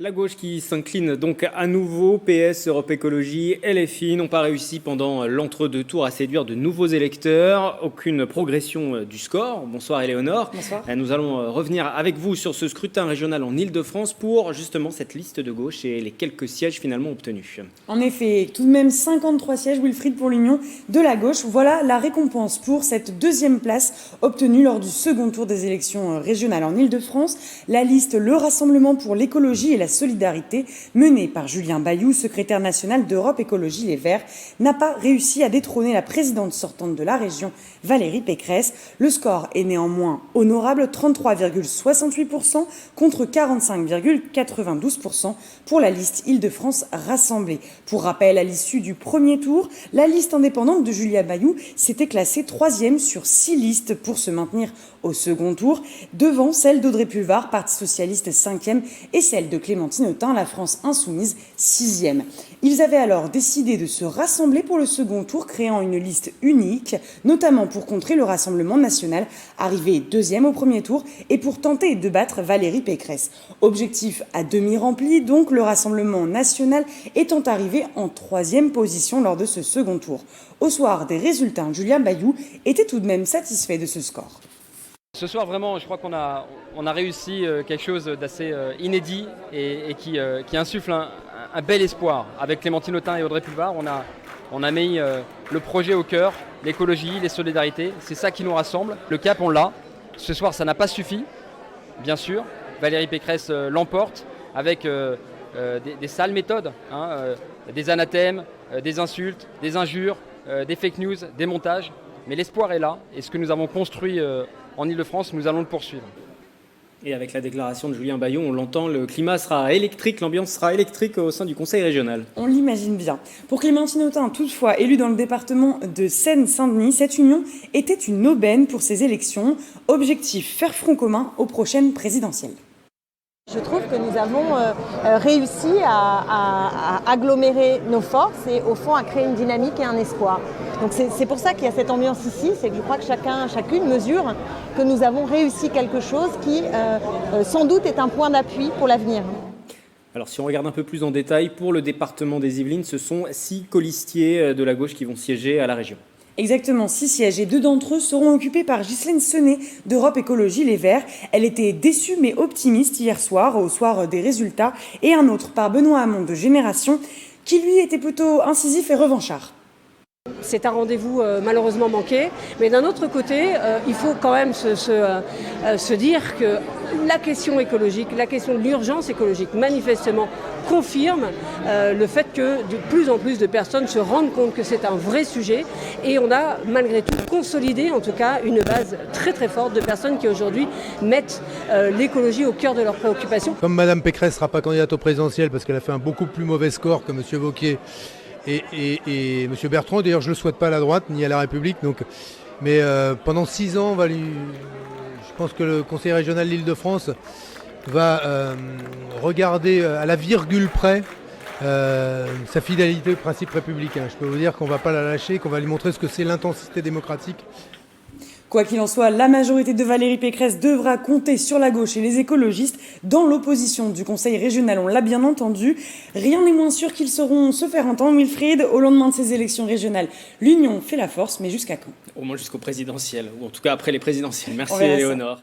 La gauche qui s'incline donc à nouveau, PS, Europe Écologie, LFI n'ont pas réussi pendant l'entre-deux tours à séduire de nouveaux électeurs. Aucune progression du score. Bonsoir Éléonore. Bonsoir. Nous allons revenir avec vous sur ce scrutin régional en Ile-de-France pour justement cette liste de gauche et les quelques sièges finalement obtenus. En effet, tout de même 53 sièges, Wilfried, pour l'Union de la gauche. Voilà la récompense pour cette deuxième place obtenue lors du second tour des élections régionales en Ile-de-France. La liste Le Rassemblement pour l'écologie et la solidarité, menée par Julien Bayou, secrétaire national d'Europe Écologie Les Verts, n'a pas réussi à détrôner la présidente sortante de la région, Valérie Pécresse. Le score est néanmoins honorable, 33,68% contre 45,92% pour la liste Île-de-France rassemblée. Pour rappel, à l'issue du premier tour, la liste indépendante de Julien Bayou s'était classée 3e sur 6 listes pour se maintenir au second tour, devant celle d'Audrey Pulvar, Parti socialiste 5e, et celle de Clémentine Autain, La France insoumise 6e. Ils avaient alors décidé de se rassembler pour le second tour, créant une liste unique, notamment pour contrer le Rassemblement national, arrivé 2e au premier tour, et pour tenter de battre Valérie Pécresse. Objectif à demi rempli, donc, le Rassemblement national étant arrivé en 3e position lors de ce second tour. Au soir des résultats, Julien Bayou était tout de même satisfait de ce score. Ce soir, vraiment, je crois qu'on a réussi quelque chose d'assez inédit et qui insuffle un bel espoir. Avec Clémentine Autain et Audrey Pulvar, on a mis le projet au cœur, l'écologie, les solidarités. C'est ça qui nous rassemble. Le cap, on l'a. Ce soir, ça n'a pas suffi, bien sûr. Valérie Pécresse l'emporte avec des sales méthodes, des anathèmes, des insultes, des injures, des fake news, des montages. Mais l'espoir est là et ce que nous avons construit en Ile-de-France, nous allons le poursuivre. Et avec la déclaration de Julien Bayou, on l'entend, le climat sera électrique, l'ambiance sera électrique au sein du Conseil régional. On l'imagine bien. Pour Clémentine Autain, toutefois, élue dans le département de Seine-Saint-Denis, cette union était une aubaine pour ces élections. Objectif, faire front commun aux prochaines présidentielles. Je trouve que nous avons réussi à agglomérer nos forces et au fond à créer une dynamique et un espoir. Donc c'est pour ça qu'il y a cette ambiance ici, c'est que je crois que chacune mesure que nous avons réussi quelque chose qui sans doute est un point d'appui pour l'avenir. Alors si on regarde un peu plus en détail, pour le département des Yvelines, ce sont 6 colistiers de la gauche qui vont siéger à la région. Exactement, 6 sièges et 2 d'entre eux seront occupés par Ghislaine Senet d'Europe Écologie Les Verts. Elle était déçue mais optimiste hier soir, au soir des résultats, et un autre par Benoît Hamon de Génération, qui lui était plutôt incisif et revanchard. C'est un rendez-vous malheureusement manqué, mais d'un autre côté, il faut quand même se dire que la question écologique, la question de l'urgence écologique, manifestement confirme le fait que de plus en plus de personnes se rendent compte que c'est un vrai sujet et on a malgré tout consolidé en tout cas une base très très forte de personnes qui aujourd'hui mettent l'écologie au cœur de leurs préoccupations. Comme Mme Pécresse ne sera pas candidate au présidentiel parce qu'elle a fait un beaucoup plus mauvais score que M. Wauquiez et M. Bertrand, d'ailleurs je ne le souhaite pas à la droite ni à la République, mais pendant 6 ans, je pense que le Conseil régional de l'Île-de-France va regarder à la virgule près sa fidélité au principe républicain. Je peux vous dire qu'on ne va pas la lâcher, qu'on va lui montrer ce que c'est l'intensité démocratique. Quoi qu'il en soit, la majorité de Valérie Pécresse devra compter sur la gauche et les écologistes dans l'opposition du Conseil régional, on l'a bien entendu. Rien n'est moins sûr qu'ils sauront se faire entendre, Wilfried, au lendemain de ces élections régionales. L'union fait la force, mais jusqu'à quand ? Au moins jusqu'au présidentiel, ou en tout cas après les présidentielles. Merci Éléonore.